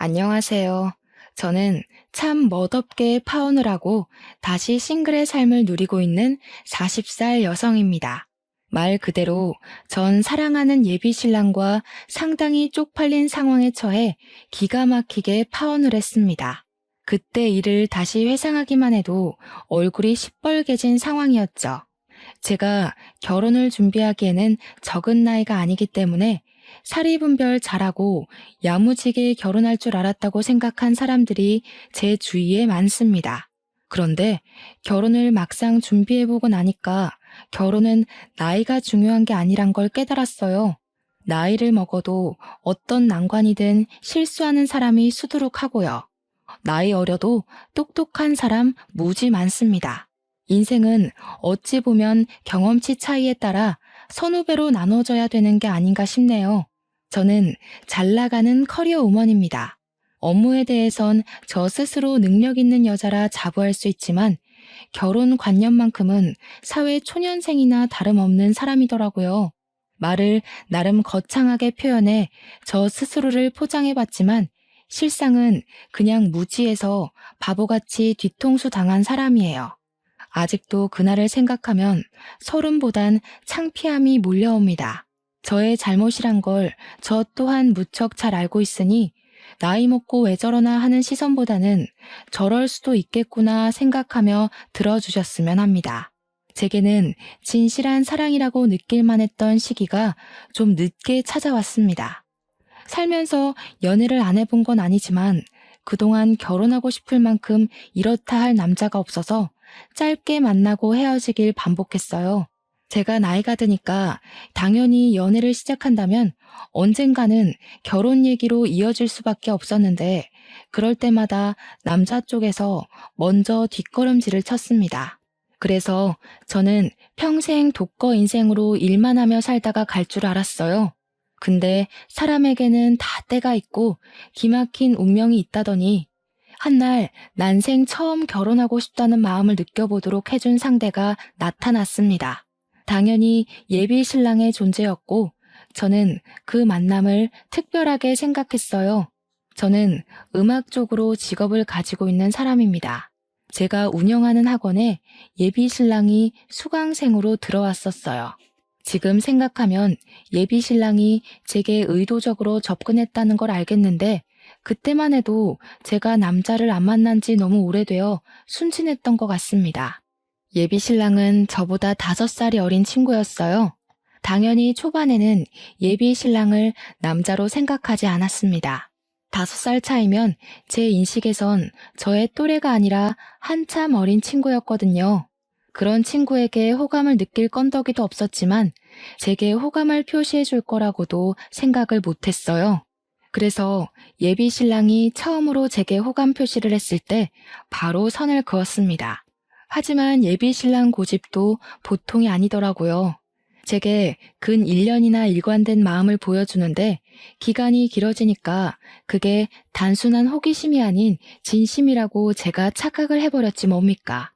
안녕하세요. 저는 참 멋없게 파혼을 하고 다시 싱글의 삶을 누리고 있는 40살 여성입니다. 말 그대로 전 사랑하는 예비 신랑과 상당히 쪽팔린 상황에 처해 기가 막히게 파혼을 했습니다. 그때 일을 다시 회상하기만 해도 얼굴이 시뻘개진 상황이었죠. 제가 결혼을 준비하기에는 적은 나이가 아니기 때문에 사리분별 잘하고 야무지게 결혼할 줄 알았다고 생각한 사람들이 제 주위에 많습니다. 그런데 결혼을 막상 준비해보고 나니까 결혼은 나이가 중요한 게 아니란 걸 깨달았어요. 나이를 먹어도 어떤 난관이든 실수하는 사람이 수두룩하고요. 나이 어려도 똑똑한 사람 무지 많습니다. 인생은 어찌 보면 경험치 차이에 따라 선후배로 나눠져야 되는 게 아닌가 싶네요. 저는 잘 나가는 커리어 우먼입니다. 업무에 대해선 저 스스로 능력 있는 여자라 자부할 수 있지만 결혼 관념만큼은 사회 초년생이나 다름없는 사람이더라고요. 말을 나름 거창하게 표현해 저 스스로를 포장해봤지만 실상은 그냥 무지해서 바보같이 뒤통수 당한 사람이에요. 아직도 그날을 생각하면 서름보단 창피함이 몰려옵니다. 저의 잘못이란 걸 저 또한 무척 잘 알고 있으니 나이 먹고 왜 저러나 하는 시선보다는 저럴 수도 있겠구나 생각하며 들어주셨으면 합니다. 제게는 진실한 사랑이라고 느낄만 했던 시기가 좀 늦게 찾아왔습니다. 살면서 연애를 안 해본 건 아니지만 그동안 결혼하고 싶을 만큼 이렇다 할 남자가 없어서 짧게 만나고 헤어지길 반복했어요. 제가 나이가 드니까 당연히 연애를 시작한다면 언젠가는 결혼 얘기로 이어질 수밖에 없었는데 그럴 때마다 남자 쪽에서 먼저 뒷걸음질을 쳤습니다. 그래서 저는 평생 독거 인생으로 일만 하며 살다가 갈 줄 알았어요. 근데 사람에게는 다 때가 있고 기막힌 운명이 있다더니 한날 난생 처음 결혼하고 싶다는 마음을 느껴보도록 해준 상대가 나타났습니다. 당연히 예비 신랑의 존재였고 저는 그 만남을 특별하게 생각했어요. 저는 음악 쪽으로 직업을 가지고 있는 사람입니다. 제가 운영하는 학원에 예비 신랑이 수강생으로 들어왔었어요. 지금 생각하면 예비 신랑이 제게 의도적으로 접근했다는 걸 알겠는데 그때만 해도 제가 남자를 안 만난 지 너무 오래되어 순진했던 것 같습니다. 예비 신랑은 저보다 5살이 어린 친구였어요. 당연히 초반에는 예비 신랑을 남자로 생각하지 않았습니다. 5살 차이면 제 인식에선 저의 또래가 아니라 한참 어린 친구였거든요. 그런 친구에게 호감을 느낄 건더기도 없었지만 제게 호감을 표시해 줄 거라고도 생각을 못했어요. 그래서 예비 신랑이 처음으로 제게 호감 표시를 했을 때 바로 선을 그었습니다. 하지만 예비 신랑 고집도 보통이 아니더라고요. 제게 근 1년이나 일관된 마음을 보여주는데 기간이 길어지니까 그게 단순한 호기심이 아닌 진심이라고 제가 착각을 해버렸지 뭡니까.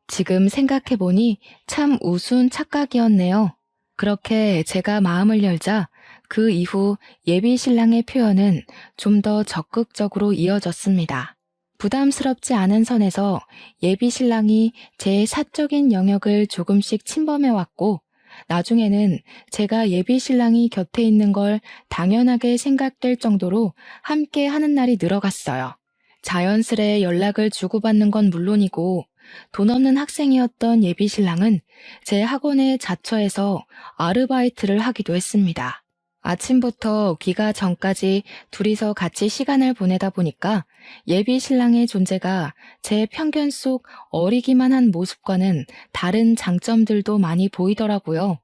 지금 생각해보니 참 우스운 착각이었네요. 그렇게 제가 마음을 열자 그 이후 예비 신랑의 표현은 좀 더 적극적으로 이어졌습니다. 부담스럽지 않은 선에서 예비 신랑이 제 사적인 영역을 조금씩 침범해왔고 나중에는 제가 예비 신랑이 곁에 있는 걸 당연하게 생각될 정도로 함께 하는 날이 늘어갔어요. 자연스레 연락을 주고받는 건 물론이고 돈 없는 학생이었던 예비 신랑은 제 학원에 자처해서 아르바이트를 하기도 했습니다. 아침부터 귀가 전까지 둘이서 같이 시간을 보내다 보니까 예비 신랑의 존재가 제 편견 속 어리기만 한 모습과는 다른 장점들도 많이 보이더라고요.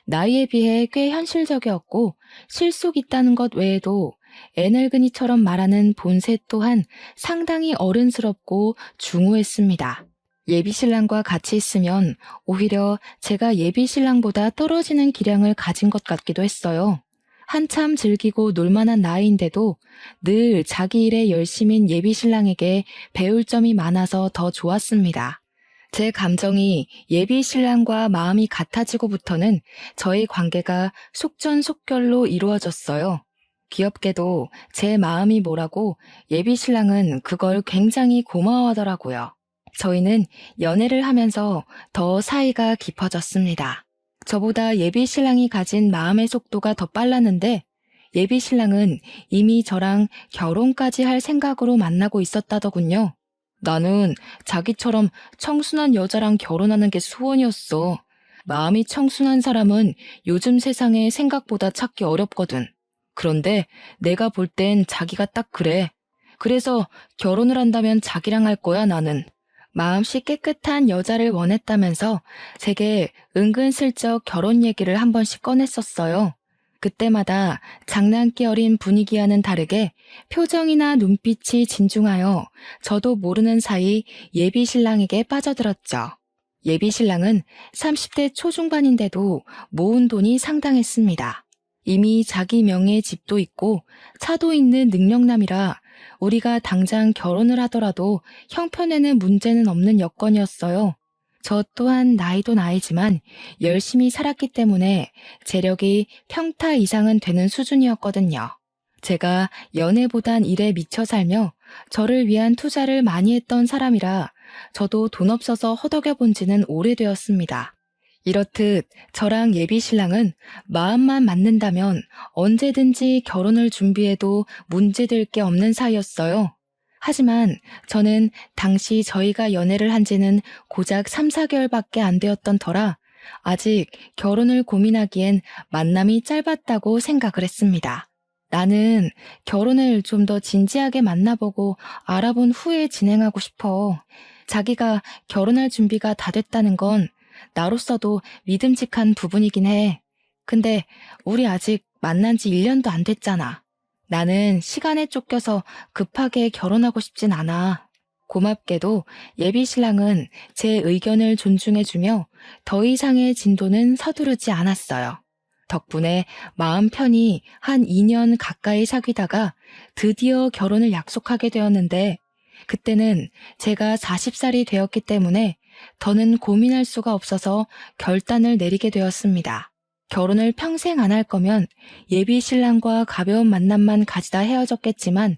나이에 비해 꽤 현실적이었고 실속 있다는 것 외에도 애늙은이처럼 말하는 본색 또한 상당히 어른스럽고 중후했습니다. 예비 신랑과 같이 있으면 오히려 제가 예비 신랑보다 떨어지는 기량을 가진 것 같기도 했어요. 한참 즐기고 놀만한 나이인데도 늘 자기 일에 열심인 예비 신랑에게 배울 점이 많아서 더 좋았습니다. 제 감정이 예비 신랑과 마음이 같아지고부터는 저희 관계가 속전속결로 이루어졌어요. 귀엽게도 제 마음이 뭐라고 예비 신랑은 그걸 굉장히 고마워하더라고요. 저희는 연애를 하면서 더 사이가 깊어졌습니다. 저보다 예비 신랑이 가진 마음의 속도가 더 빨랐는데 예비 신랑은 이미 저랑 결혼까지 할 생각으로 만나고 있었다더군요. 나는 자기처럼 청순한 여자랑 결혼하는 게 소원이었어. 마음이 청순한 사람은 요즘 세상에 생각보다 찾기 어렵거든. 그런데 내가 볼 땐 자기가 딱 그래. 그래서 결혼을 한다면 자기랑 할 거야, 나는. 마음씨 깨끗한 여자를 원했다면서 제게 은근슬쩍 결혼 얘기를 한 번씩 꺼냈었어요. 그때마다 장난기 어린 분위기와는 다르게 표정이나 눈빛이 진중하여 저도 모르는 사이 예비 신랑에게 빠져들었죠. 예비 신랑은 30대 초중반인데도 모은 돈이 상당했습니다. 이미 자기 명의의 집도 있고 차도 있는 능력남이라 우리가 당장 결혼을 하더라도 형편에는 문제는 없는 여건이었어요. 저 또한 나이도 나이지만 열심히 살았기 때문에 재력이 평타 이상은 되는 수준이었거든요. 제가 연애보단 일에 미쳐 살며 저를 위한 투자를 많이 했던 사람이라 저도 돈 없어서 허덕여 본 지는 오래되었습니다. 이렇듯 저랑 예비 신랑은 마음만 맞는다면 언제든지 결혼을 준비해도 문제될 게 없는 사이였어요. 하지만 저는 당시 저희가 연애를 한 지는 고작 3, 4개월밖에 안 되었던 터라 아직 결혼을 고민하기엔 만남이 짧았다고 생각을 했습니다. 나는 결혼을 좀 더 진지하게 만나보고 알아본 후에 진행하고 싶어. 자기가 결혼할 준비가 다 됐다는 건 나로서도 믿음직한 부분이긴 해. 근데 우리 아직 만난 지 1년도 안 됐잖아. 나는 시간에 쫓겨서 급하게 결혼하고 싶진 않아. 고맙게도 예비 신랑은 제 의견을 존중해주며 더 이상의 진도는 서두르지 않았어요. 덕분에 마음 편히 한 2년 가까이 사귀다가 드디어 결혼을 약속하게 되었는데 그때는 제가 40살이 되었기 때문에 더는 고민할 수가 없어서 결단을 내리게 되었습니다. 결혼을 평생 안 할 거면 예비 신랑과 가벼운 만남만 가지다 헤어졌겠지만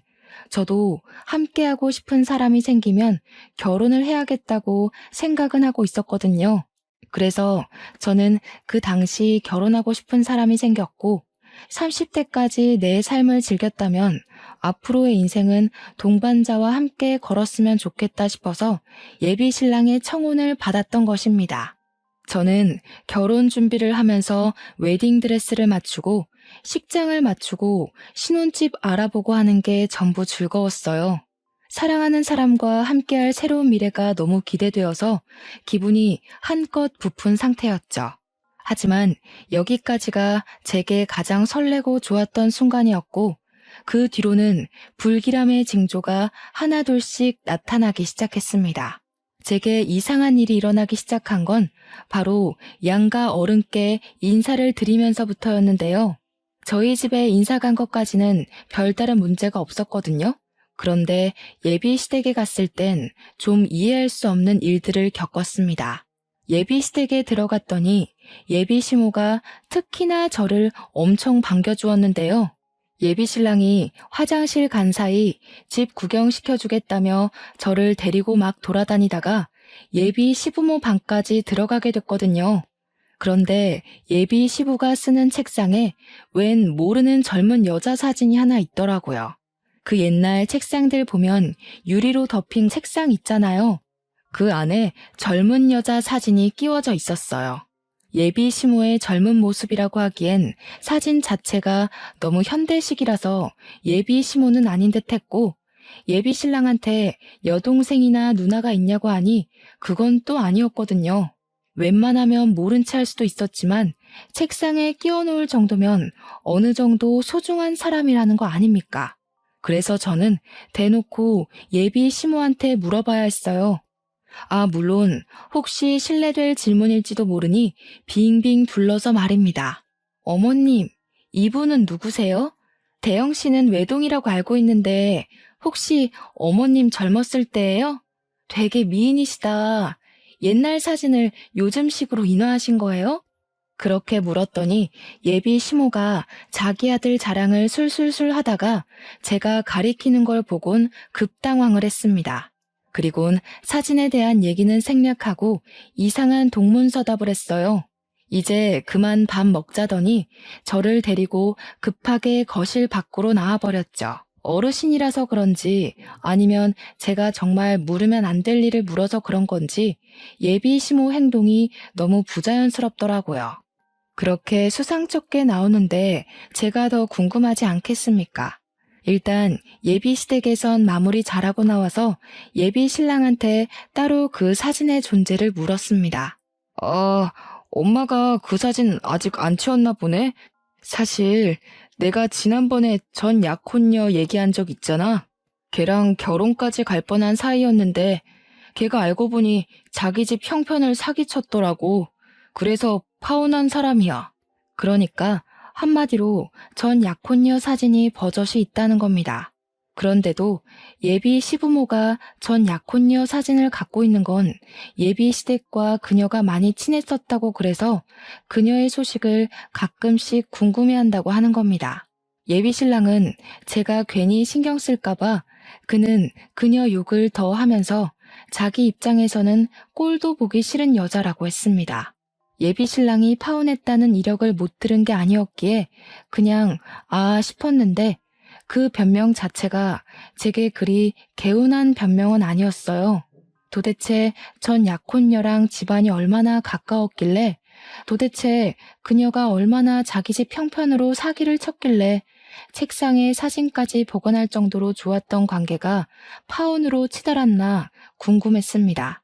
저도 함께하고 싶은 사람이 생기면 결혼을 해야겠다고 생각은 하고 있었거든요. 그래서 저는 그 당시 결혼하고 싶은 사람이 생겼고 30대까지 내 삶을 즐겼다면 앞으로의 인생은 동반자와 함께 걸었으면 좋겠다 싶어서 예비 신랑의 청혼을 받았던 것입니다. 저는 결혼 준비를 하면서 웨딩드레스를 맞추고 식장을 맞추고 신혼집 알아보고 하는 게 전부 즐거웠어요. 사랑하는 사람과 함께할 새로운 미래가 너무 기대되어서 기분이 한껏 부푼 상태였죠. 하지만 여기까지가 제게 가장 설레고 좋았던 순간이었고 그 뒤로는 불길함의 징조가 하나둘씩 나타나기 시작했습니다. 제게 이상한 일이 일어나기 시작한 건 바로 양가 어른께 인사를 드리면서부터였는데요. 저희 집에 인사 간 것까지는 별다른 문제가 없었거든요. 그런데 예비 시댁에 갔을 땐 좀 이해할 수 없는 일들을 겪었습니다. 예비 시댁에 들어갔더니 예비 시모가 특히나 저를 엄청 반겨주었는데요. 예비 신랑이 화장실 간 사이 집 구경시켜주겠다며 저를 데리고 막 돌아다니다가 예비 시부모 방까지 들어가게 됐거든요. 그런데 예비 시부가 쓰는 책상에 웬 모르는 젊은 여자 사진이 하나 있더라고요. 그 옛날 책상들 보면 유리로 덮인 책상 있잖아요. 그 안에 젊은 여자 사진이 끼워져 있었어요. 예비 시모의 젊은 모습이라고 하기엔 사진 자체가 너무 현대식이라서 예비 시모는 아닌 듯 했고 예비 신랑한테 여동생이나 누나가 있냐고 하니 그건 또 아니었거든요. 웬만하면 모른 채 할 수도 있었지만 책상에 끼워놓을 정도면 어느 정도 소중한 사람이라는 거 아닙니까? 그래서 저는 대놓고 예비 시모한테 물어봐야 했어요. 물론 혹시 실례될 질문일지도 모르니 빙빙 둘러서 말입니다. 어머님, 이분은 누구세요? 대영 씨는 외동이라고 알고 있는데 혹시 어머님 젊었을 때예요? 되게 미인이시다. 옛날 사진을 요즘식으로 인화하신 거예요? 그렇게 물었더니 예비 시모가 자기 아들 자랑을 술술술 하다가 제가 가리키는 걸 보곤 급당황을 했습니다. 그리곤 사진에 대한 얘기는 생략하고 이상한 동문서답을 했어요. 이제 그만 밥 먹자더니 저를 데리고 급하게 거실 밖으로 나와버렸죠. 어르신이라서 그런지 아니면 제가 정말 물으면 안 될 일을 물어서 그런 건지 예비 시모 행동이 너무 부자연스럽더라고요. 그렇게 수상쩍게 나오는데 제가 더 궁금하지 않겠습니까? 일단 예비 시댁에선 마무리 잘하고 나와서 예비 신랑한테 따로 그 사진의 존재를 물었습니다. 엄마가 그 사진 아직 안 치웠나 보네? 사실 내가 지난번에 전 약혼녀 얘기한 적 있잖아. 걔랑 결혼까지 갈 뻔한 사이였는데 걔가 알고 보니 자기 집 형편을 사기쳤더라고. 그래서 파혼한 사람이야. 그러니까 한마디로 전 약혼녀 사진이 버젓이 있다는 겁니다. 그런데도 예비 시부모가 전 약혼녀 사진을 갖고 있는 건 예비 시댁과 그녀가 많이 친했었다고 그래서 그녀의 소식을 가끔씩 궁금해한다고 하는 겁니다. 예비 신랑은 제가 괜히 신경 쓸까봐 그는 그녀 욕을 더 하면서 자기 입장에서는 꼴도 보기 싫은 여자라고 했습니다. 예비 신랑이 파혼했다는 이력을 못 들은 게 아니었기에 그냥 싶었는데 그 변명 자체가 제게 그리 개운한 변명은 아니었어요. 도대체 전 약혼녀랑 집안이 얼마나 가까웠길래 도대체 그녀가 얼마나 자기 집 형편으로 사기를 쳤길래 책상에 사진까지 보관할 정도로 좋았던 관계가 파혼으로 치달았나 궁금했습니다.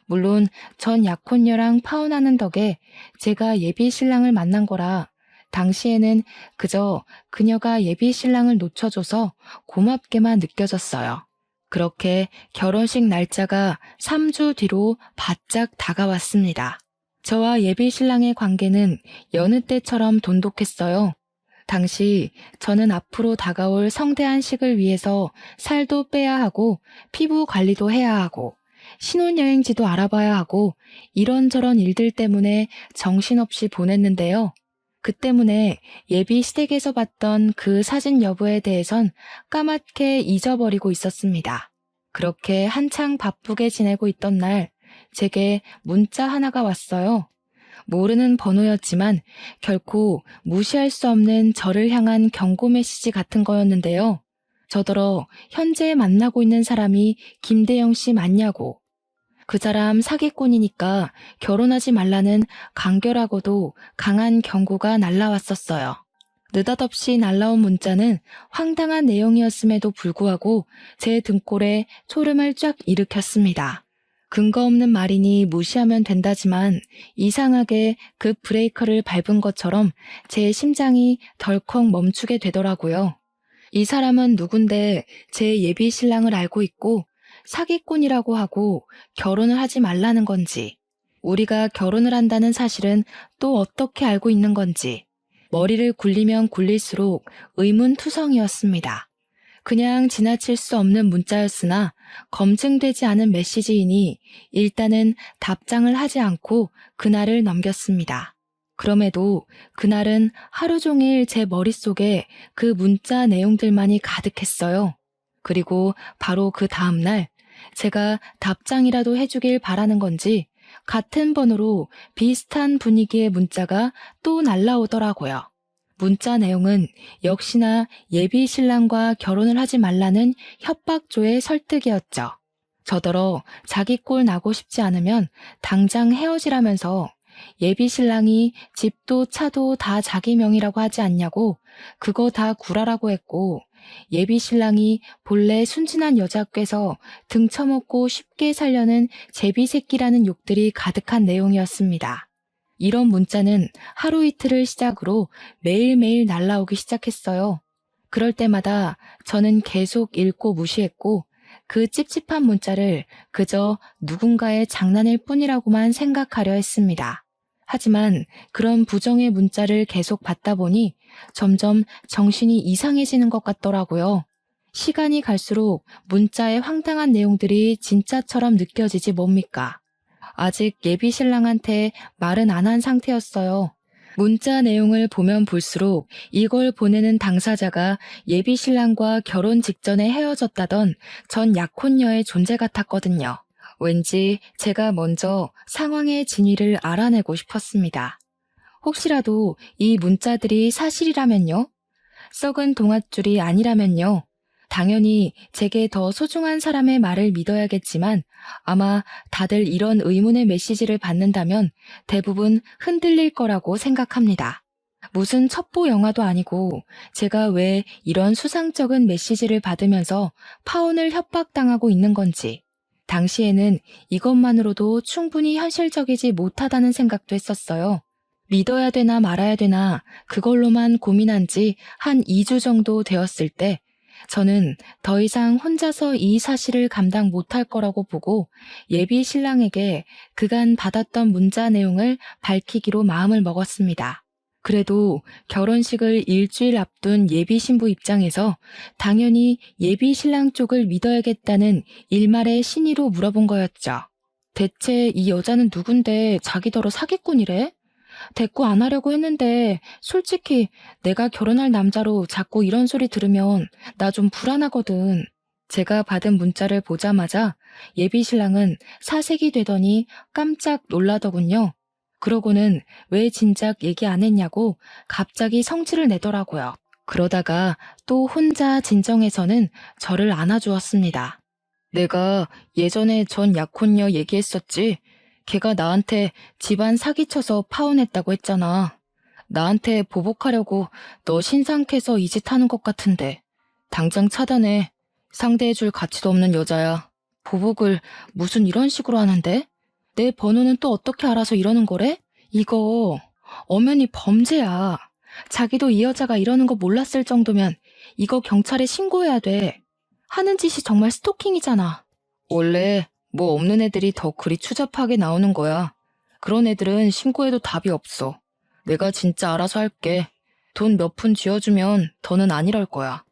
물론 전 약혼녀랑 파혼하는 덕에 제가 예비 신랑을 만난 거라 당시에는 그저 그녀가 예비 신랑을 놓쳐줘서 고맙게만 느껴졌어요. 그렇게 결혼식 날짜가 3주 뒤로 바짝 다가왔습니다. 저와 예비 신랑의 관계는 여느 때처럼 돈독했어요. 당시 저는 앞으로 다가올 성대한 식을 위해서 살도 빼야 하고 피부 관리도 해야 하고 신혼여행지도 알아봐야 하고 이런저런 일들 때문에 정신없이 보냈는데요. 그 때문에 예비 시댁에서 봤던 그 사진 여부에 대해선 까맣게 잊어버리고 있었습니다. 그렇게 한창 바쁘게 지내고 있던 날 제게 문자 하나가 왔어요. 모르는 번호였지만 결코 무시할 수 없는 저를 향한 경고 메시지 같은 거였는데요. 저더러 현재 만나고 있는 사람이 김대영 씨 맞냐고. 그 사람 사기꾼이니까 결혼하지 말라는 간결하고도 강한 경고가 날라왔었어요. 느닷없이 날라온 문자는 황당한 내용이었음에도 불구하고 제 등골에 초름을 쫙 일으켰습니다. 근거 없는 말이니 무시하면 된다지만 이상하게 급 브레이크를 밟은 것처럼 제 심장이 덜컥 멈추게 되더라고요. 이 사람은 누군데 제 예비 신랑을 알고 있고 사기꾼이라고 하고 결혼을 하지 말라는 건지, 우리가 결혼을 한다는 사실은 또 어떻게 알고 있는 건지, 머리를 굴리면 굴릴수록 의문투성이었습니다. 그냥 지나칠 수 없는 문자였으나 검증되지 않은 메시지이니 일단은 답장을 하지 않고 그날을 넘겼습니다. 그럼에도 그날은 하루 종일 제 머릿속에 그 문자 내용들만이 가득했어요. 그리고 바로 그 다음날 제가 답장이라도 해주길 바라는 건지 같은 번호로 비슷한 분위기의 문자가 또 날라오더라고요. 문자 내용은 역시나 예비 신랑과 결혼을 하지 말라는 협박조의 설득이었죠. 저더러 자기 꼴 나고 싶지 않으면 당장 헤어지라면서 예비 신랑이 집도 차도 다 자기 명의라고 하지 않냐고 그거 다 구라라고 했고 예비 신랑이 본래 순진한 여자께서 등쳐먹고 쉽게 살려는 제비새끼라는 욕들이 가득한 내용이었습니다. 이런 문자는 하루 이틀을 시작으로 매일매일 날라오기 시작했어요. 그럴 때마다 저는 계속 읽고 무시했고 그 찝찝한 문자를 그저 누군가의 장난일 뿐이라고만 생각하려 했습니다. 하지만 그런 부정의 문자를 계속 받다 보니 점점 정신이 이상해지는 것 같더라고요. 시간이 갈수록 문자의 황당한 내용들이 진짜처럼 느껴지지 뭡니까? 아직 예비 신랑한테 말은 안 한 상태였어요. 문자 내용을 보면 볼수록 이걸 보내는 당사자가 예비 신랑과 결혼 직전에 헤어졌다던 전 약혼녀의 존재 같았거든요. 왠지 제가 먼저 상황의 진위를 알아내고 싶었습니다. 혹시라도 이 문자들이 사실이라면요? 썩은 동아줄이 아니라면요? 당연히 제게 더 소중한 사람의 말을 믿어야겠지만 아마 다들 이런 의문의 메시지를 받는다면 대부분 흔들릴 거라고 생각합니다. 무슨 첩보 영화도 아니고 제가 왜 이런 수상쩍은 메시지를 받으면서 파혼을 협박당하고 있는 건지 당시에는 이것만으로도 충분히 현실적이지 못하다는 생각도 했었어요. 믿어야 되나 말아야 되나 그걸로만 고민한 지 한 2주 정도 되었을 때 저는 더 이상 혼자서 이 사실을 감당 못할 거라고 보고 예비 신랑에게 그간 받았던 문자 내용을 밝히기로 마음을 먹었습니다. 그래도 결혼식을 일주일 앞둔 예비 신부 입장에서 당연히 예비 신랑 쪽을 믿어야겠다는 일말의 신의로 물어본 거였죠. 대체 이 여자는 누군데 자기더러 사기꾼이래? 대꾸 안 하려고 했는데 솔직히 내가 결혼할 남자로 자꾸 이런 소리 들으면 나 좀 불안하거든. 제가 받은 문자를 보자마자 예비 신랑은 사색이 되더니 깜짝 놀라더군요. 그러고는 왜 진작 얘기 안 했냐고 갑자기 성질을 내더라고요. 그러다가 또 혼자 진정해서는 저를 안아주었습니다. 내가 예전에 전 약혼녀 얘기했었지. 걔가 나한테 집안 사기쳐서 파혼했다고 했잖아. 나한테 보복하려고 너 신상캐서 이 짓 하는 것 같은데. 당장 차단해. 상대해줄 가치도 없는 여자야. 보복을 무슨 이런 식으로 하는데? 내 번호는 또 어떻게 알아서 이러는 거래? 이거 엄연히 범죄야. 자기도 이 여자가 이러는 거 몰랐을 정도면 이거 경찰에 신고해야 돼. 하는 짓이 정말 스토킹이잖아. 원래 뭐 없는 애들이 더 그리 추잡하게 나오는 거야. 그런 애들은 신고해도 답이 없어. 내가 진짜 알아서 할게. 돈 몇 푼 쥐어주면 더는 안 이럴 거야.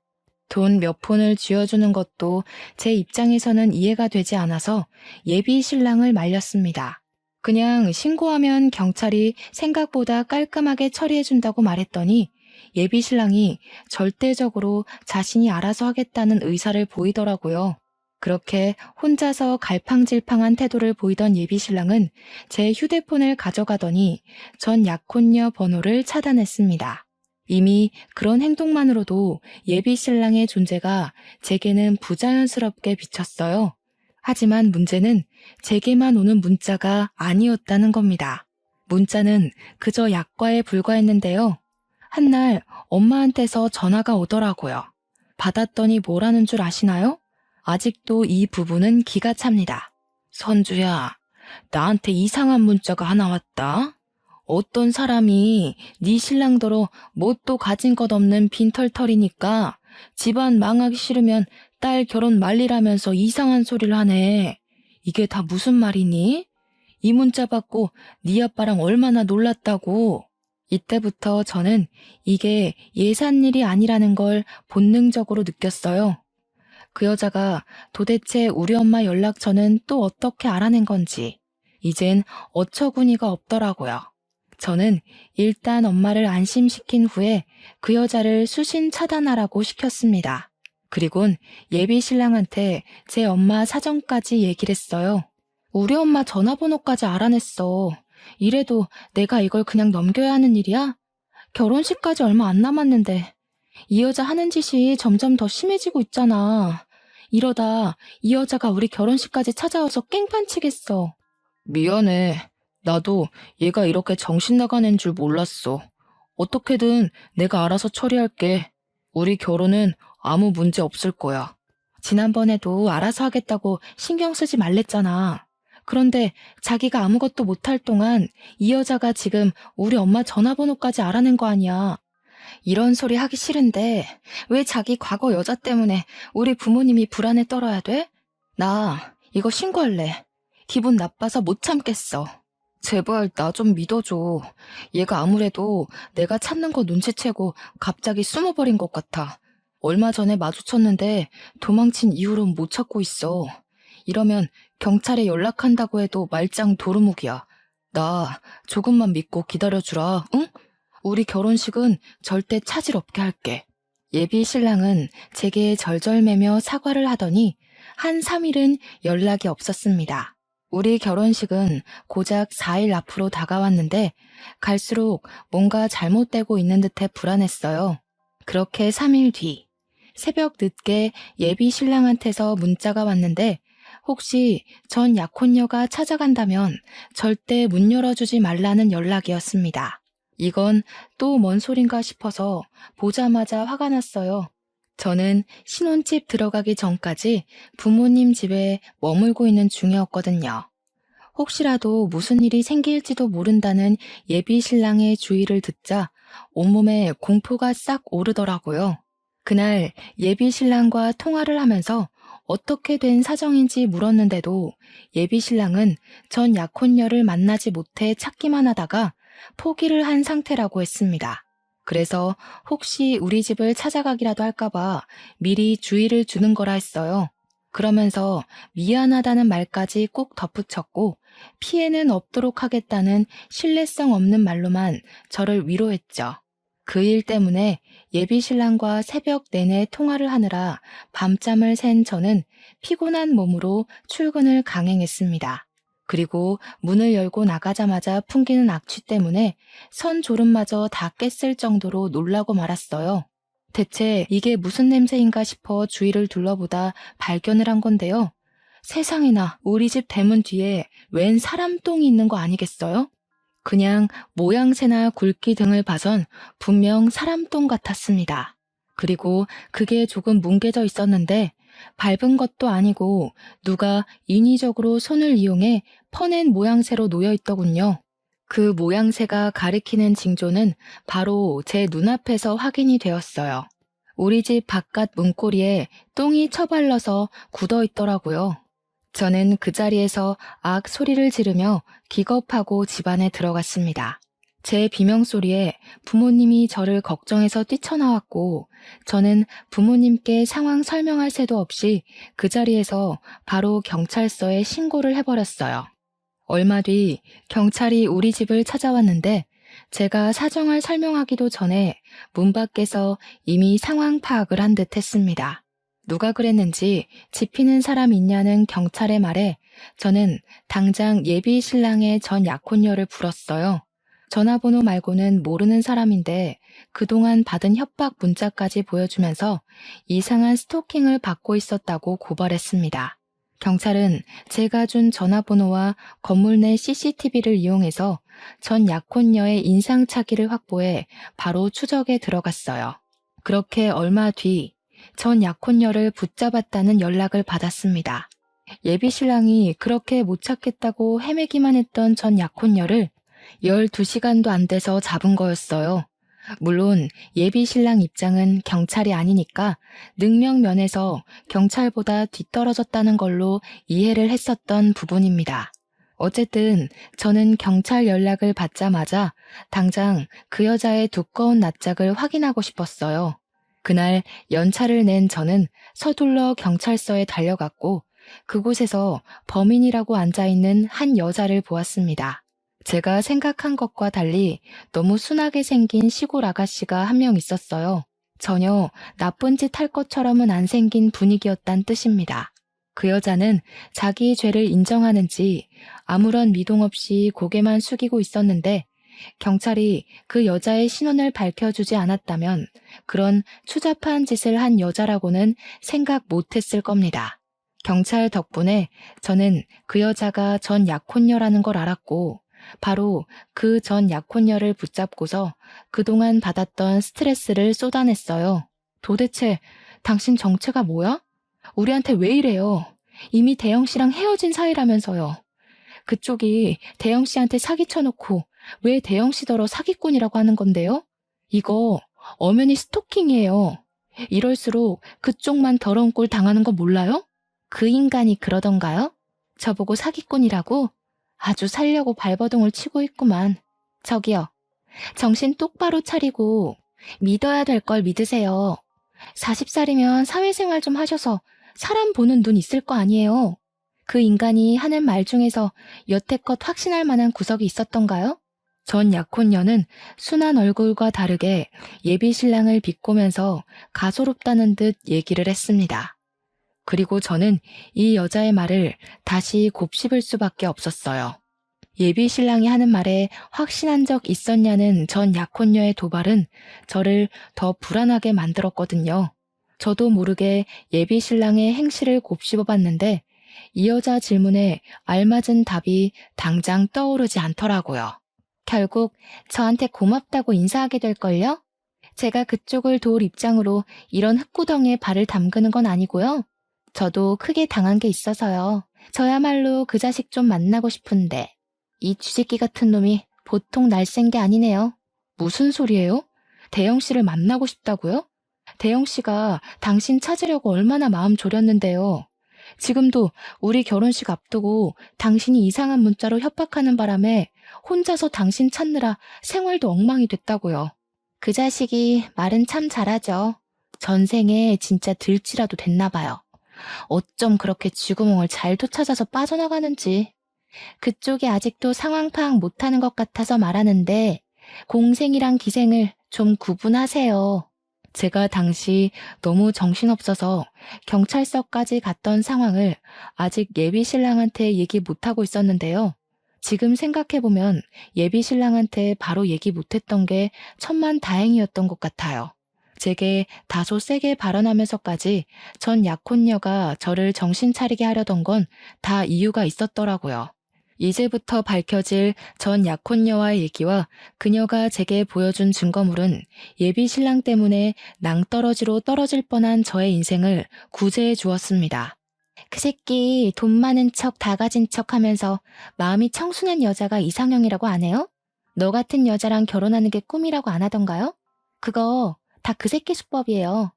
돈 몇 푼을 쥐어주는 것도 제 입장에서는 이해가 되지 않아서 예비 신랑을 말렸습니다. 그냥 신고하면 경찰이 생각보다 깔끔하게 처리해준다고 말했더니 예비 신랑이 절대적으로 자신이 알아서 하겠다는 의사를 보이더라고요. 그렇게 혼자서 갈팡질팡한 태도를 보이던 예비 신랑은 제 휴대폰을 가져가더니 전 약혼녀 번호를 차단했습니다. 이미 그런 행동만으로도 예비 신랑의 존재가 제게는 부자연스럽게 비쳤어요. 하지만 문제는 제게만 오는 문자가 아니었다는 겁니다. 문자는 그저 약과에 불과했는데요. 한날 엄마한테서 전화가 오더라고요. 받았더니 뭐라는 줄 아시나요? 아직도 이 부분은 기가 찹니다. 선주야, 나한테 이상한 문자가 하나 왔다. 어떤 사람이 네 신랑더러 뭣도 가진 것 없는 빈털털이니까 집안 망하기 싫으면 딸 결혼 말리라면서 이상한 소리를 하네. 이게 다 무슨 말이니? 이 문자 받고 네 아빠랑 얼마나 놀랐다고. 이때부터 저는 이게 예산일이 아니라는 걸 본능적으로 느꼈어요. 그 여자가 도대체 우리 엄마 연락처는 또 어떻게 알아낸 건지 이젠 어처구니가 없더라고요. 저는 일단 엄마를 안심시킨 후에 그 여자를 수신 차단하라고 시켰습니다. 그리곤 예비 신랑한테 제 엄마 사정까지 얘기를 했어요. 우리 엄마 전화번호까지 알아냈어. 이래도 내가 이걸 그냥 넘겨야 하는 일이야? 결혼식까지 얼마 안 남았는데 이 여자 하는 짓이 점점 더 심해지고 있잖아. 이러다 이 여자가 우리 결혼식까지 찾아와서 깽판 치겠어. 미안해. 나도 얘가 이렇게 정신 나간 애인 줄 몰랐어. 어떻게든 내가 알아서 처리할게. 우리 결혼은 아무 문제 없을 거야. 지난번에도 알아서 하겠다고 신경 쓰지 말랬잖아. 그런데 자기가 아무것도 못할 동안 이 여자가 지금 우리 엄마 전화번호까지 알아낸 거 아니야. 이런 소리 하기 싫은데 왜 자기 과거 여자 때문에 우리 부모님이 불안에 떨어야 돼? 나 이거 신고할래. 기분 나빠서 못 참겠어. 제발 나 좀 믿어줘. 얘가 아무래도 내가 찾는 거 눈치채고 갑자기 숨어버린 것 같아. 얼마 전에 마주쳤는데 도망친 이후로는 못 찾고 있어. 이러면 경찰에 연락한다고 해도 말짱 도루묵이야. 나 조금만 믿고 기다려주라, 응? 우리 결혼식은 절대 차질 없게 할게. 예비 신랑은 제게 절절매며 사과를 하더니 한 3일은 연락이 없었습니다. 우리 결혼식은 고작 4일 앞으로 다가왔는데 갈수록 뭔가 잘못되고 있는 듯해 불안했어요. 그렇게 3일 뒤, 새벽 늦게 예비 신랑한테서 문자가 왔는데 혹시 전 약혼녀가 찾아간다면 절대 문 열어주지 말라는 연락이었습니다. 이건 또 뭔 소린가 싶어서 보자마자 화가 났어요. 저는 신혼집 들어가기 전까지 부모님 집에 머물고 있는 중이었거든요. 혹시라도 무슨 일이 생길지도 모른다는 예비 신랑의 주의를 듣자 온몸에 공포가 싹 오르더라고요. 그날 예비 신랑과 통화를 하면서 어떻게 된 사정인지 물었는데도 예비 신랑은 전 약혼녀를 만나지 못해 찾기만 하다가 포기를 한 상태라고 했습니다. 그래서 혹시 우리 집을 찾아가기라도 할까봐 미리 주의를 주는 거라 했어요. 그러면서 미안하다는 말까지 꼭 덧붙였고 피해는 없도록 하겠다는 신뢰성 없는 말로만 저를 위로했죠. 그 일 때문에 예비 신랑과 새벽 내내 통화를 하느라 밤잠을 샌 저는 피곤한 몸으로 출근을 강행했습니다. 그리고 문을 열고 나가자마자 풍기는 악취 때문에 선 졸음마저 다 깼을 정도로 놀라고 말았어요. 대체 이게 무슨 냄새인가 싶어 주위를 둘러보다 발견을 한 건데요. 세상에나 우리 집 대문 뒤에 웬 사람 똥이 있는 거 아니겠어요? 그냥 모양새나 굵기 등을 봐선 분명 사람 똥 같았습니다. 그리고 그게 조금 뭉개져 있었는데 밟은 것도 아니고 누가 인위적으로 손을 이용해 퍼낸 모양새로 놓여 있더군요. 그 모양새가 가리키는 징조는 바로 제 눈앞에서 확인이 되었어요. 우리 집 바깥 문고리에 똥이 처발러서 굳어 있더라고요. 저는 그 자리에서 악 소리를 지르며 기겁하고 집 안에 들어갔습니다. 제 비명소리에 부모님이 저를 걱정해서 뛰쳐나왔고 저는 부모님께 상황 설명할 새도 없이 그 자리에서 바로 경찰서에 신고를 해버렸어요. 얼마 뒤 경찰이 우리 집을 찾아왔는데 제가 사정을 설명하기도 전에 문 밖에서 이미 상황 파악을 한 듯 했습니다. 누가 그랬는지 지피는 사람 있냐는 경찰의 말에 저는 당장 예비 신랑의 전 약혼녀를 불렀어요. 전화번호 말고는 모르는 사람인데 그동안 받은 협박 문자까지 보여주면서 이상한 스토킹을 받고 있었다고 고발했습니다. 경찰은 제가 준 전화번호와 건물 내 CCTV를 이용해서 전 약혼녀의 인상착의를 확보해 바로 추적에 들어갔어요. 그렇게 얼마 뒤 전 약혼녀를 붙잡았다는 연락을 받았습니다. 예비 신랑이 그렇게 못 찾겠다고 헤매기만 했던 전 약혼녀를 12시간도 안 돼서 잡은 거였어요. 물론 예비 신랑 입장은 경찰이 아니니까 능력면에서 경찰보다 뒤떨어졌다는 걸로 이해를 했었던 부분입니다. 어쨌든 저는 경찰 연락을 받자마자 당장 그 여자의 두꺼운 낯짝을 확인하고 싶었어요. 그날 연차를 낸 저는 서둘러 경찰서에 달려갔고 그곳에서 범인이라고 앉아있는 한 여자를 보았습니다. 제가 생각한 것과 달리 너무 순하게 생긴 시골 아가씨가 한 명 있었어요. 전혀 나쁜 짓 할 것처럼은 안 생긴 분위기였단 뜻입니다. 그 여자는 자기 죄를 인정하는지 아무런 미동 없이 고개만 숙이고 있었는데 경찰이 그 여자의 신원을 밝혀주지 않았다면 그런 추잡한 짓을 한 여자라고는 생각 못했을 겁니다. 경찰 덕분에 저는 그 여자가 전 약혼녀라는 걸 알았고 바로 그 전 약혼녀를 붙잡고서 그동안 받았던 스트레스를 쏟아냈어요. 도대체 당신 정체가 뭐야? 우리한테 왜 이래요? 이미 대영씨랑 헤어진 사이라면서요. 그쪽이 대영씨한테 사기쳐놓고 왜 대영씨더러 사기꾼이라고 하는 건데요? 이거 엄연히 스토킹이에요. 이럴수록 그쪽만 더러운 꼴 당하는 거 몰라요? 그 인간이 그러던가요? 저보고 사기꾼이라고? 아주 살려고 발버둥을 치고 있구만. 저기요, 정신 똑바로 차리고 믿어야 될 걸 믿으세요. 40살이면 사회생활 좀 하셔서 사람 보는 눈 있을 거 아니에요. 그 인간이 하는 말 중에서 여태껏 확신할 만한 구석이 있었던가요? 전 약혼녀는 순한 얼굴과 다르게 예비 신랑을 비꼬면서 가소롭다는 듯 얘기를 했습니다. 그리고 저는 이 여자의 말을 다시 곱씹을 수밖에 없었어요. 예비 신랑이 하는 말에 확신한 적 있었냐는 전 약혼녀의 도발은 저를 더 불안하게 만들었거든요. 저도 모르게 예비 신랑의 행실을 곱씹어 봤는데 이 여자 질문에 알맞은 답이 당장 떠오르지 않더라고요. 결국 저한테 고맙다고 인사하게 될걸요? 제가 그쪽을 도울 입장으로 이런 흙구덩이에 발을 담그는 건 아니고요. 저도 크게 당한 게 있어서요. 저야말로 그 자식 좀 만나고 싶은데 이 쥐새끼 같은 놈이 보통 날쌘 게 아니네요. 무슨 소리예요? 대영 씨를 만나고 싶다고요? 대영 씨가 당신 찾으려고 얼마나 마음 졸였는데요. 지금도 우리 결혼식 앞두고 당신이 이상한 문자로 협박하는 바람에 혼자서 당신 찾느라 생활도 엉망이 됐다고요. 그 자식이 말은 참 잘하죠. 전생에 진짜 들쥐라도 됐나 봐요. 어쩜 그렇게 쥐구멍을 잘 되찾아서 빠져나가는지. 그쪽이 아직도 상황 파악 못하는 것 같아서 말하는데 공생이랑 기생을 좀 구분하세요. 제가 당시 너무 정신없어서 경찰서까지 갔던 상황을 아직 예비 신랑한테 얘기 못하고 있었는데요. 지금 생각해보면 예비 신랑한테 바로 얘기 못했던 게 천만 다행이었던 것 같아요. 제게 다소 세게 발언하면서까지 전 약혼녀가 저를 정신 차리게 하려던 건 다 이유가 있었더라고요. 이제부터 밝혀질 전 약혼녀와의 얘기와 그녀가 제게 보여준 증거물은 예비 신랑 때문에 낭떠러지로 떨어질 뻔한 저의 인생을 구제해 주었습니다. 그 새끼 돈 많은 척 다 가진 척 하면서 마음이 청순한 여자가 이상형이라고 안 해요? 너 같은 여자랑 결혼하는 게 꿈이라고 안 하던가요? 그거 다 그 새끼 수법이에요.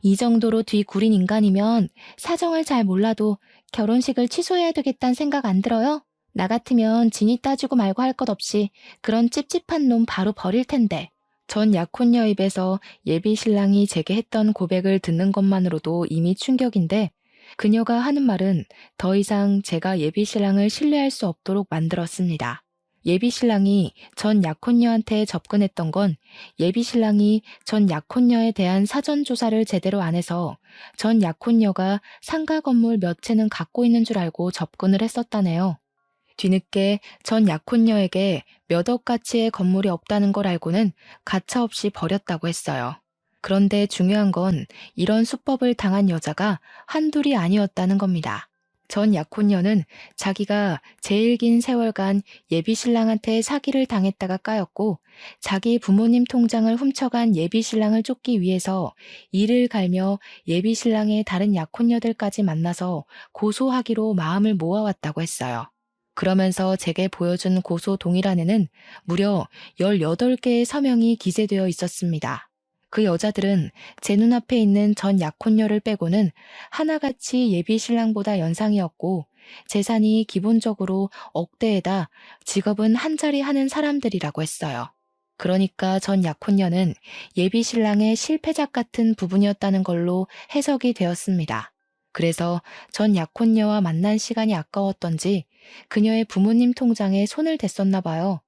이 정도로 뒤구린 인간이면 사정을 잘 몰라도 결혼식을 취소해야 되겠다는 생각 안 들어요? 나 같으면 진이 따지고 말고 할 것 없이 그런 찝찝한 놈 바로 버릴 텐데. 전 약혼녀 입에서 예비 신랑이 제게 했던 고백을 듣는 것만으로도 이미 충격인데 그녀가 하는 말은 더 이상 제가 예비 신랑을 신뢰할 수 없도록 만들었습니다. 예비 신랑이 전 약혼녀한테 접근했던 건 예비 신랑이 전 약혼녀에 대한 사전 조사를 제대로 안 해서 전 약혼녀가 상가 건물 몇 채는 갖고 있는 줄 알고 접근을 했었다네요. 뒤늦게 전 약혼녀에게 몇 억 가치의 건물이 없다는 걸 알고는 가차없이 버렸다고 했어요. 그런데 중요한 건 이런 수법을 당한 여자가 한둘이 아니었다는 겁니다. 전 약혼녀는 자기가 제일 긴 세월간 예비 신랑한테 사기를 당했다가 까였고 자기 부모님 통장을 훔쳐간 예비 신랑을 쫓기 위해서 이를 갈며 예비 신랑의 다른 약혼녀들까지 만나서 고소하기로 마음을 모아왔다고 했어요. 그러면서 제게 보여준 고소 동의란에는 무려 18개의 서명이 기재되어 있었습니다. 그 여자들은 제 눈앞에 있는 전 약혼녀를 빼고는 하나같이 예비 신랑보다 연상이었고 재산이 기본적으로 억대에다 직업은 한 자리 하는 사람들이라고 했어요. 그러니까 전 약혼녀는 예비 신랑의 실패작 같은 부분이었다는 걸로 해석이 되었습니다. 그래서 전 약혼녀와 만난 시간이 아까웠던지 그녀의 부모님 통장에 손을 댔었나 봐요.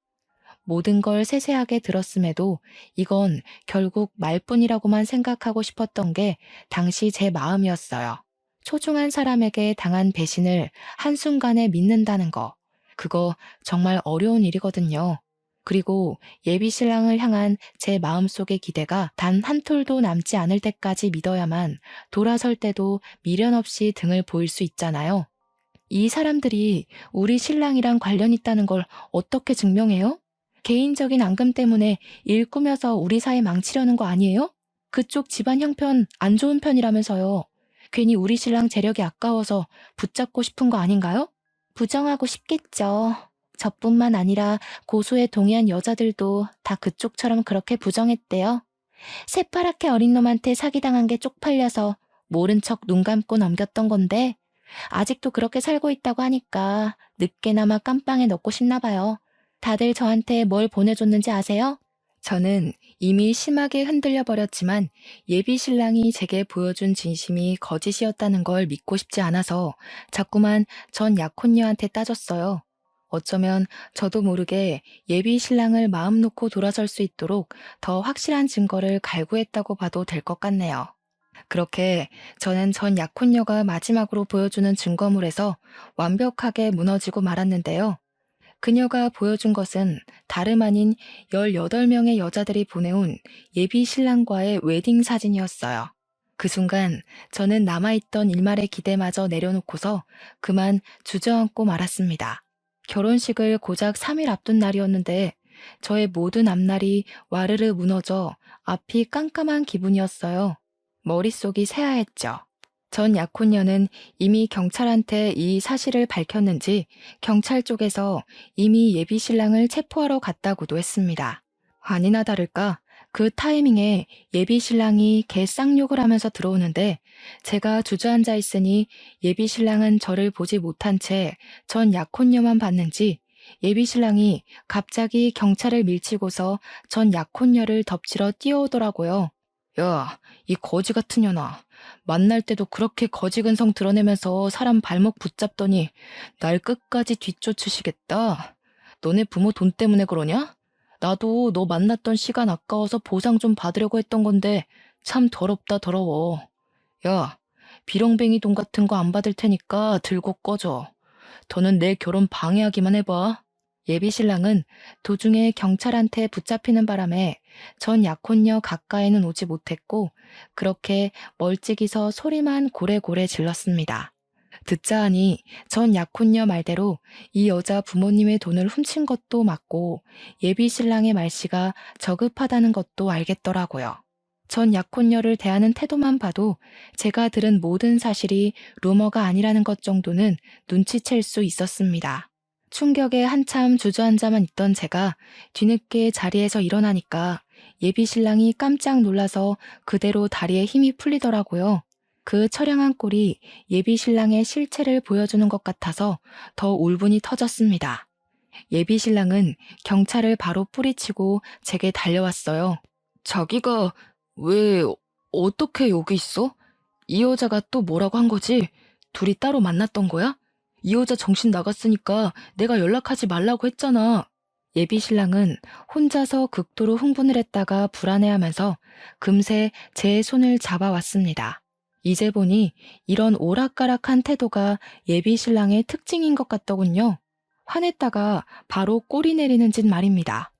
모든 걸 세세하게 들었음에도 이건 결국 말뿐이라고만 생각하고 싶었던 게 당시 제 마음이었어요. 소중한 사람에게 당한 배신을 한순간에 믿는다는 거. 그거 정말 어려운 일이거든요. 그리고 예비 신랑을 향한 제 마음속의 기대가 단 한 톨도 남지 않을 때까지 믿어야만 돌아설 때도 미련 없이 등을 보일 수 있잖아요. 이 사람들이 우리 신랑이랑 관련 있다는 걸 어떻게 증명해요? 개인적인 앙금 때문에 일 꾸며서 우리 사이 망치려는 거 아니에요? 그쪽 집안 형편 안 좋은 편이라면서요. 괜히 우리 신랑 재력이 아까워서 붙잡고 싶은 거 아닌가요? 부정하고 싶겠죠. 저뿐만 아니라 고소에 동의한 여자들도 다 그쪽처럼 그렇게 부정했대요. 새파랗게 어린 놈한테 사기당한 게 쪽팔려서 모른 척 눈 감고 넘겼던 건데 아직도 그렇게 살고 있다고 하니까 늦게나마 깜빵에 넣고 싶나 봐요. 다들 저한테 뭘 보내줬는지 아세요? 저는 이미 심하게 흔들려 버렸지만 예비 신랑이 제게 보여준 진심이 거짓이었다는 걸 믿고 싶지 않아서 자꾸만 전 약혼녀한테 따졌어요. 어쩌면 저도 모르게 예비 신랑을 마음 놓고 돌아설 수 있도록 더 확실한 증거를 갈구했다고 봐도 될 것 같네요. 그렇게 저는 전 약혼녀가 마지막으로 보여주는 증거물에서 완벽하게 무너지고 말았는데요. 그녀가 보여준 것은 다름 아닌 18명의 여자들이 보내온 예비 신랑과의 웨딩 사진이었어요. 그 순간 저는 남아있던 일말의 기대마저 내려놓고서 그만 주저앉고 말았습니다. 결혼식을 고작 3일 앞둔 날이었는데 저의 모든 앞날이 와르르 무너져 앞이 깜깜한 기분이었어요. 머릿속이 새하했죠. 전 약혼녀는 이미 경찰한테 이 사실을 밝혔는지 경찰 쪽에서 이미 예비 신랑을 체포하러 갔다고도 했습니다. 아니나 다를까 그 타이밍에 예비 신랑이 개쌍욕을 하면서 들어오는데 제가 주저앉아 있으니 예비 신랑은 저를 보지 못한 채 전 약혼녀만 봤는지 예비 신랑이 갑자기 경찰을 밀치고서 전 약혼녀를 덮치러 뛰어오더라고요. 야, 이 거지 같은 년아. 만날 때도 그렇게 거지 근성 드러내면서 사람 발목 붙잡더니 날 끝까지 뒤쫓으시겠다. 너네 부모 돈 때문에 그러냐? 나도 너 만났던 시간 아까워서 보상 좀 받으려고 했던 건데 참 더럽다 더러워. 야, 비렁뱅이 돈 같은 거 안 받을 테니까 들고 꺼져. 더는 내 결혼 방해하기만 해봐. 예비 신랑은 도중에 경찰한테 붙잡히는 바람에 전 약혼녀 가까이는 오지 못했고 그렇게 멀찍이서 소리만 고래고래 질렀습니다. 듣자 하니 전 약혼녀 말대로 이 여자 부모님의 돈을 훔친 것도 맞고 예비 신랑의 말씨가 저급하다는 것도 알겠더라고요. 전 약혼녀를 대하는 태도만 봐도 제가 들은 모든 사실이 루머가 아니라는 것 정도는 눈치챌 수 있었습니다. 충격에 한참 주저앉아만 있던 제가 뒤늦게 자리에서 일어나니까 예비 신랑이 깜짝 놀라서 그대로 다리에 힘이 풀리더라고요. 그 처량한 꼴이 예비 신랑의 실체를 보여주는 것 같아서 더 울분이 터졌습니다. 예비 신랑은 경찰을 바로 뿌리치고 제게 달려왔어요. 자기가 왜 어떻게 여기 있어? 이 여자가 또 뭐라고 한 거지? 둘이 따로 만났던 거야? 이 여자 정신 나갔으니까 내가 연락하지 말라고 했잖아. 예비 신랑은 혼자서 극도로 흥분을 했다가 불안해하면서 금세 제 손을 잡아왔습니다. 이제 보니 이런 오락가락한 태도가 예비 신랑의 특징인 것 같더군요. 화냈다가 바로 꼬리 내리는 짓 말입니다.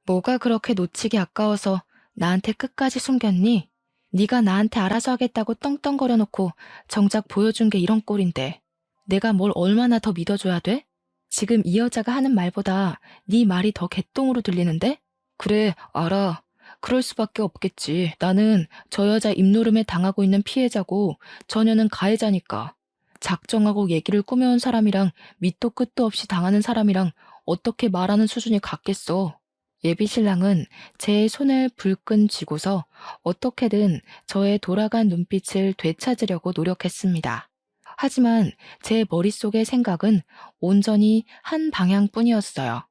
뭐가 그렇게 놓치기 아까워서 나한테 끝까지 숨겼니? 네가 나한테 알아서 하겠다고 떵떵거려 놓고 정작 보여준 게 이런 꼴인데 내가 뭘 얼마나 더 믿어줘야 돼? 지금 이 여자가 하는 말보다 네 말이 더 개똥으로 들리는데? 그래, 알아. 그럴 수밖에 없겠지. 나는 저 여자 입노름에 당하고 있는 피해자고 저녀는 가해자니까. 작정하고 얘기를 꾸며온 사람이랑 밑도 끝도 없이 당하는 사람이랑 어떻게 말하는 수준이 같겠어. 예비 신랑은 제 손을 불끈 쥐고서 어떻게든 저의 돌아간 눈빛을 되찾으려고 노력했습니다. 하지만 제 머릿속의 생각은 온전히 한 방향뿐이었어요.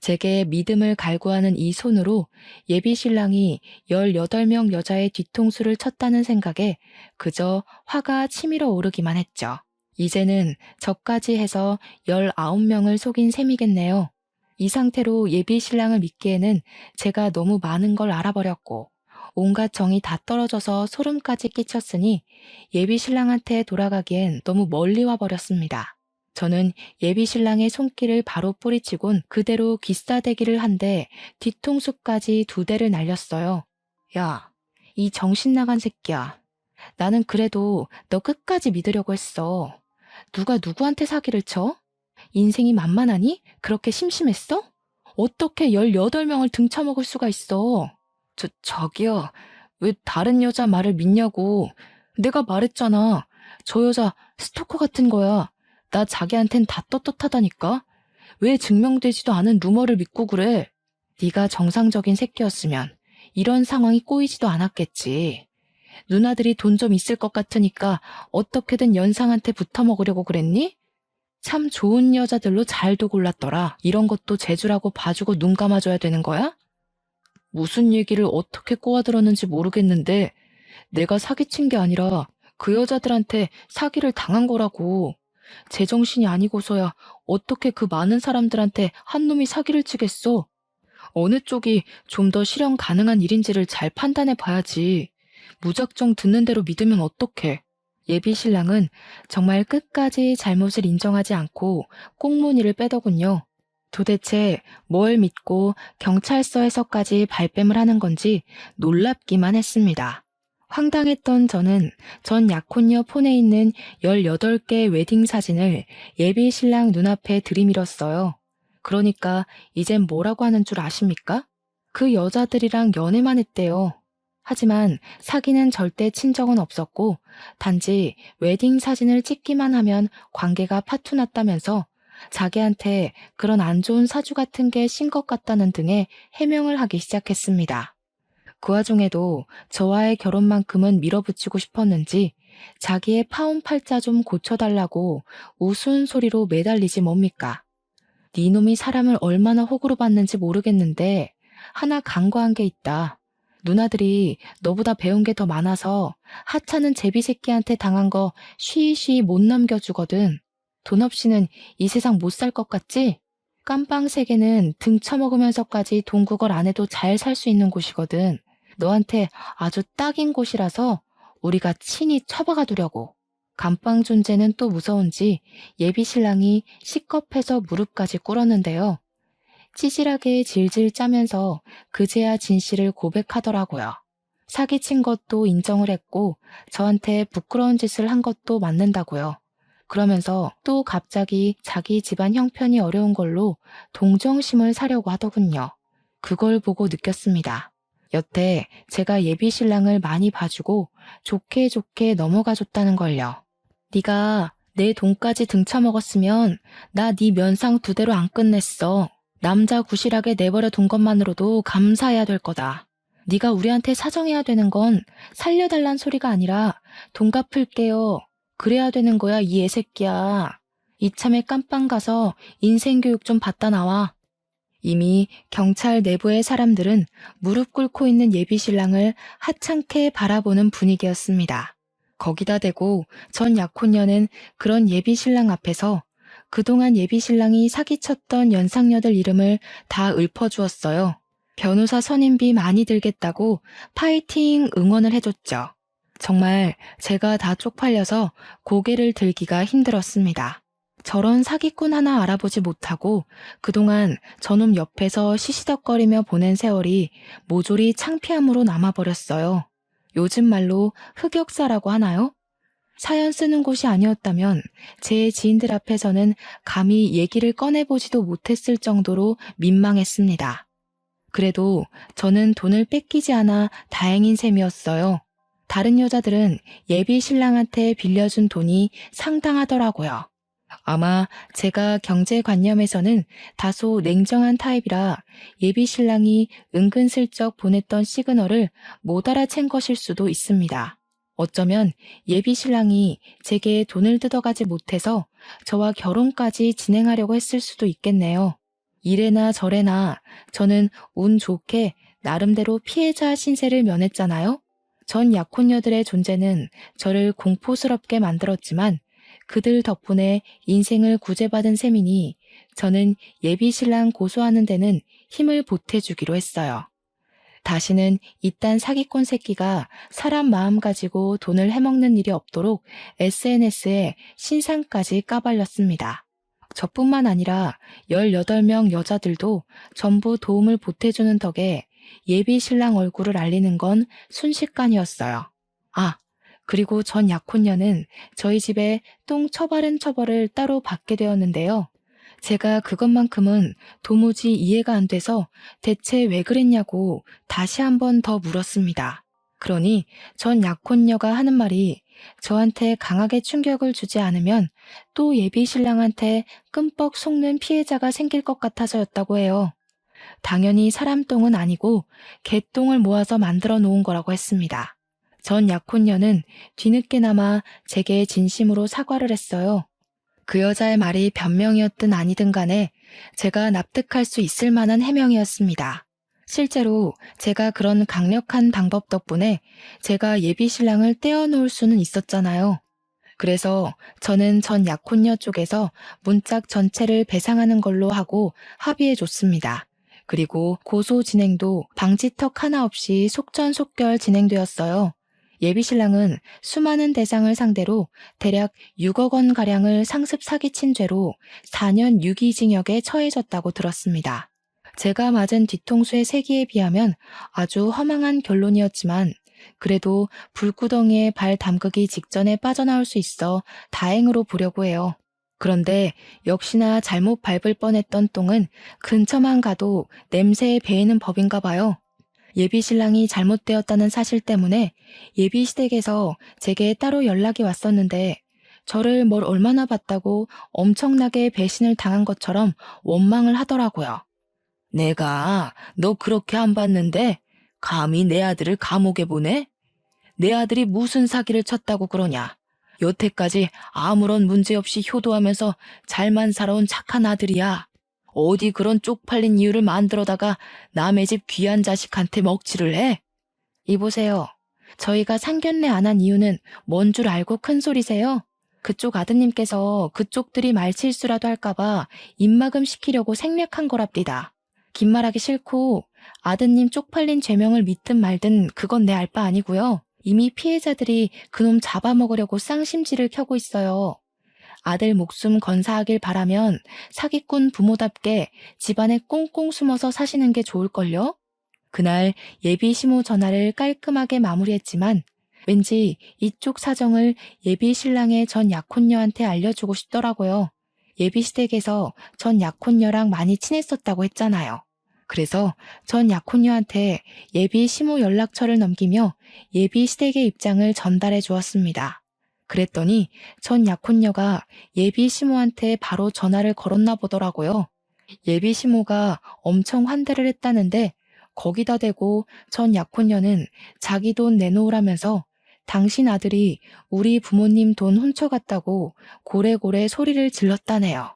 제게 믿음을 갈구하는 이 손으로 예비 신랑이 18명 여자의 뒤통수를 쳤다는 생각에 그저 화가 치밀어 오르기만 했죠. 이제는 저까지 해서 19명을 속인 셈이겠네요. 이 상태로 예비 신랑을 믿기에는 제가 너무 많은 걸 알아버렸고 온갖 정이 다 떨어져서 소름까지 끼쳤으니 예비 신랑한테 돌아가기엔 너무 멀리 와버렸습니다. 저는 예비 신랑의 손길을 바로 뿌리치곤 그대로 귀싸대기를 한데 뒤통수까지 2대를 날렸어요. 야, 이 정신 나간 새끼야. 나는 그래도 너 끝까지 믿으려고 했어. 누가 누구한테 사기를 쳐? 인생이 만만하니? 그렇게 심심했어? 어떻게 18명을 등쳐먹을 수가 있어? 저기요. 왜 다른 여자 말을 믿냐고. 내가 말했잖아. 저 여자 스토커 같은 거야. 나 자기한텐 다 떳떳하다니까. 왜 증명되지도 않은 루머를 믿고 그래? 네가 정상적인 새끼였으면 이런 상황이 꼬이지도 않았겠지. 누나들이 돈 좀 있을 것 같으니까 어떻게든 연상한테 붙어먹으려고 그랬니? 참 좋은 여자들로 잘도 골랐더라. 이런 것도 재주라고 봐주고 눈 감아줘야 되는 거야? 무슨 얘기를 어떻게 꼬아들었는지 모르겠는데 내가 사기친 게 아니라 그 여자들한테 사기를 당한 거라고. 제정신이 아니고서야 어떻게 그 많은 사람들한테 한 놈이 사기를 치겠어? 어느 쪽이 좀 더 실현 가능한 일인지를 잘 판단해 봐야지. 무작정 듣는 대로 믿으면 어떡해. 예비 신랑은 정말 끝까지 잘못을 인정하지 않고 꽁무니를 빼더군요. 도대체 뭘 믿고 경찰서에서까지 발뺌을 하는 건지 놀랍기만 했습니다. 황당했던 저는 전 약혼녀 폰에 있는 18개 웨딩 사진을 예비 신랑 눈앞에 들이밀었어요. 그러니까 이젠 뭐라고 하는 줄 아십니까? 그 여자들이랑 연애만 했대요. 하지만 사귀는 절대 친적은 없었고 단지 웨딩 사진을 찍기만 하면 관계가 파투났다면서 자기한테 그런 안 좋은 사주 같은 게 신 것 같다는 등의 해명을 하기 시작했습니다. 그 와중에도 저와의 결혼만큼은 밀어붙이고 싶었는지 자기의 파혼 팔자 좀 고쳐달라고 우스운 소리로 매달리지 뭡니까? 네 놈이 사람을 얼마나 호구로 봤는지 모르겠는데 하나 간과한 게 있다. 누나들이 너보다 배운 게 더 많아서 하찮은 제비새끼한테 당한 거 쉬쉬 못 넘겨주거든. 돈 없이는 이 세상 못 살 것 같지? 깜빵 세계는 등 쳐먹으면서까지 돈 구걸 안 해도 잘 살 수 있는 곳이거든. 너한테 아주 딱인 곳이라서 우리가 친히 처박아 두려고. 감방 존재는 또 무서운지 예비 신랑이 시겁해서 무릎까지 꿇었는데요. 찌질하게 질질 짜면서 그제야 진실을 고백하더라고요. 사기친 것도 인정을 했고 저한테 부끄러운 짓을 한 것도 맞는다고요. 그러면서 또 갑자기 자기 집안 형편이 어려운 걸로 동정심을 사려고 하더군요. 그걸 보고 느꼈습니다. 여태 제가 예비 신랑을 많이 봐주고 좋게 좋게 넘어가 줬다는 걸요. 네가 내 돈까지 등쳐먹었으면 나 네 면상 2대로 안 끝냈어. 남자 구실하게 내버려 둔 것만으로도 감사해야 될 거다. 네가 우리한테 사정해야 되는 건 살려달란 소리가 아니라 돈 갚을게요. 그래야 되는 거야 이 애새끼야. 이참에 깜빵 가서 인생교육 좀 받다 나와. 이미 경찰 내부의 사람들은 무릎 꿇고 있는 예비 신랑을 하찮게 바라보는 분위기였습니다. 거기다 대고 전 약혼녀는 그런 예비 신랑 앞에서 그동안 예비 신랑이 사기쳤던 연상녀들 이름을 다 읊어주었어요. 변호사 선임비 많이 들겠다고 파이팅 응원을 해줬죠. 정말 제가 다 쪽팔려서 고개를 들기가 힘들었습니다. 저런 사기꾼 하나 알아보지 못하고 그동안 저놈 옆에서 시시덕거리며 보낸 세월이 모조리 창피함으로 남아버렸어요. 요즘 말로 흑역사라고 하나요? 사연 쓰는 곳이 아니었다면 제 지인들 앞에서는 감히 얘기를 꺼내보지도 못했을 정도로 민망했습니다. 그래도 저는 돈을 뺏기지 않아 다행인 셈이었어요. 다른 여자들은 예비 신랑한테 빌려준 돈이 상당하더라고요. 아마 제가 경제관념에서는 다소 냉정한 타입이라 예비 신랑이 은근슬쩍 보냈던 시그널을 못 알아챈 것일 수도 있습니다. 어쩌면 예비 신랑이 제게 돈을 뜯어가지 못해서 저와 결혼까지 진행하려고 했을 수도 있겠네요. 이래나 저래나 저는 운 좋게 나름대로 피해자 신세를 면했잖아요. 전 약혼녀들의 존재는 저를 공포스럽게 만들었지만 그들 덕분에 인생을 구제받은 셈이니 저는 예비 신랑 고소하는 데는 힘을 보태주기로 했어요. 다시는 이딴 사기꾼 새끼가 사람 마음 가지고 돈을 해먹는 일이 없도록 SNS에 신상까지 까발렸습니다. 저뿐만 아니라 18명 여자들도 전부 도움을 보태주는 덕에 예비 신랑 얼굴을 알리는 건 순식간이었어요. 아, 그리고 전 약혼녀는 저희 집에 똥 처바른 처벌을 따로 받게 되었는데요. 제가 그것만큼은 도무지 이해가 안 돼서 대체 왜 그랬냐고 다시 한 번 더 물었습니다. 그러니 전 약혼녀가 하는 말이 저한테 강하게 충격을 주지 않으면 또 예비 신랑한테 끔뻑 속는 피해자가 생길 것 같아서였다고 해요. 당연히 사람 똥은 아니고 개똥을 모아서 만들어 놓은 거라고 했습니다. 전 약혼녀는 뒤늦게나마 제게 진심으로 사과를 했어요. 그 여자의 말이 변명이었든 아니든 간에 제가 납득할 수 있을 만한 해명이었습니다. 실제로 제가 그런 강력한 방법 덕분에 제가 예비 신랑을 떼어놓을 수는 있었잖아요. 그래서 저는 전 약혼녀 쪽에서 문짝 전체를 배상하는 걸로 하고 합의해 줬습니다. 그리고 고소 진행도 방지턱 하나 없이 속전속결 진행되었어요. 예비신랑은 수많은 대상을 상대로 대략 6억 원 가량을 상습 사기친 죄로 4년 유기징역에 처해졌다고 들었습니다. 제가 맞은 뒤통수의 세기에 비하면 아주 허망한 결론이었지만 그래도 불구덩이에 발 담그기 직전에 빠져나올 수 있어 다행으로 보려고 해요. 그런데 역시나 잘못 밟을 뻔했던 똥은 근처만 가도 냄새에 배이는 법인가 봐요. 예비신랑이 잘못되었다는 사실 때문에 예비시댁에서 제게 따로 연락이 왔었는데 저를 뭘 얼마나 봤다고 엄청나게 배신을 당한 것처럼 원망을 하더라고요. 내가 너 그렇게 안 봤는데 감히 내 아들을 감옥에 보내? 내 아들이 무슨 사기를 쳤다고 그러냐? 여태까지 아무런 문제 없이 효도하면서 잘만 살아온 착한 아들이야. 어디 그런 쪽팔린 이유를 만들어다가 남의 집 귀한 자식한테 먹칠을 해? 이보세요. 저희가 상견례 안 한 이유는 뭔 줄 알고 큰 소리세요? 그쪽 아드님께서 그쪽들이 말실수라도 할까봐 입막음 시키려고 생략한 거랍니다. 긴 말하기 싫고 아드님 쪽팔린 죄명을 믿든 말든 그건 내 알 바 아니고요. 이미 피해자들이 그놈 잡아먹으려고 쌍심지를 켜고 있어요. 아들 목숨 건사하길 바라면 사기꾼 부모답게 집안에 꽁꽁 숨어서 사시는 게 좋을걸요? 그날 예비 시모 전화를 깔끔하게 마무리했지만 왠지 이쪽 사정을 예비 신랑의 전 약혼녀한테 알려주고 싶더라고요. 예비 시댁에서 전 약혼녀랑 많이 친했었다고 했잖아요. 그래서 전 약혼녀한테 예비 시모 연락처를 넘기며 예비 시댁의 입장을 전달해 주었습니다. 그랬더니 전 약혼녀가 예비 시모한테 바로 전화를 걸었나 보더라고요. 예비 시모가 엄청 환대를 했다는데 거기다 대고 전 약혼녀는 자기 돈 내놓으라면서 당신 아들이 우리 부모님 돈 훔쳐갔다고 고래고래 소리를 질렀다네요.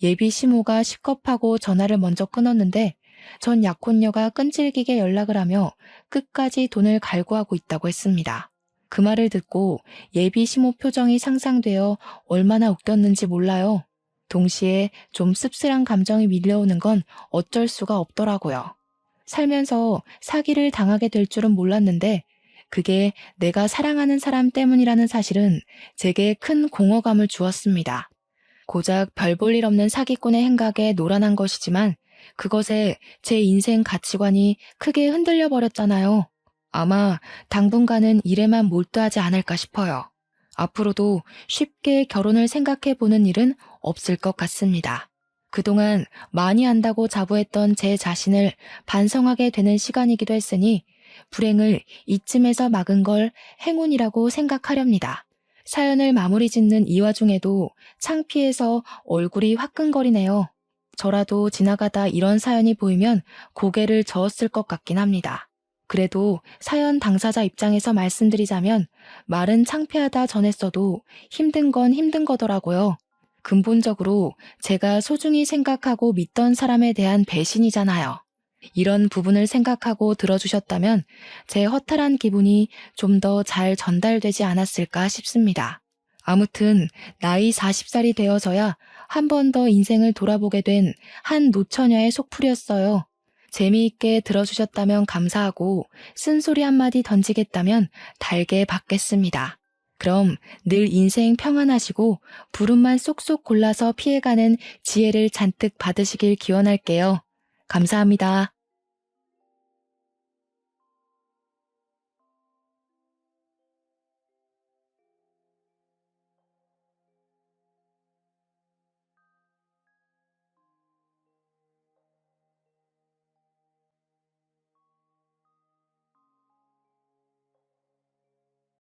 예비 시모가 식겁하고 전화를 먼저 끊었는데 전 약혼녀가 끈질기게 연락을 하며 끝까지 돈을 갈구하고 있다고 했습니다. 그 말을 듣고 예비 시모 표정이 상상되어 얼마나 웃겼는지 몰라요. 동시에 좀 씁쓸한 감정이 밀려오는 건 어쩔 수가 없더라고요. 살면서 사기를 당하게 될 줄은 몰랐는데 그게 내가 사랑하는 사람 때문이라는 사실은 제게 큰 공허감을 주었습니다. 고작 별 볼 일 없는 사기꾼의 행각에 노란한 것이지만 그것에 제 인생 가치관이 크게 흔들려 버렸잖아요. 아마 당분간은 일에만 몰두하지 않을까 싶어요. 앞으로도 쉽게 결혼을 생각해 보는 일은 없을 것 같습니다. 그동안 많이 안다고 자부했던 제 자신을 반성하게 되는 시간이기도 했으니 불행을 이쯤에서 막은 걸 행운이라고 생각하렵니다. 사연을 마무리 짓는 이 와중에도 창피해서 얼굴이 화끈거리네요. 저라도 지나가다 이런 사연이 보이면 고개를 저었을 것 같긴 합니다. 그래도 사연 당사자 입장에서 말씀드리자면 말은 창피하다 전했어도 힘든 건 힘든 거더라고요. 근본적으로 제가 소중히 생각하고 믿던 사람에 대한 배신이잖아요. 이런 부분을 생각하고 들어주셨다면 제 허탈한 기분이 좀 더 잘 전달되지 않았을까 싶습니다. 아무튼 나이 40살이 되어서야 한 번 더 인생을 돌아보게 된 한 노처녀의 속풀이였어요. 재미있게 들어주셨다면 감사하고 쓴소리 한마디 던지겠다면 달게 받겠습니다. 그럼 늘 인생 평안하시고 부름만 쏙쏙 골라서 피해가는 지혜를 잔뜩 받으시길 기원할게요. 감사합니다.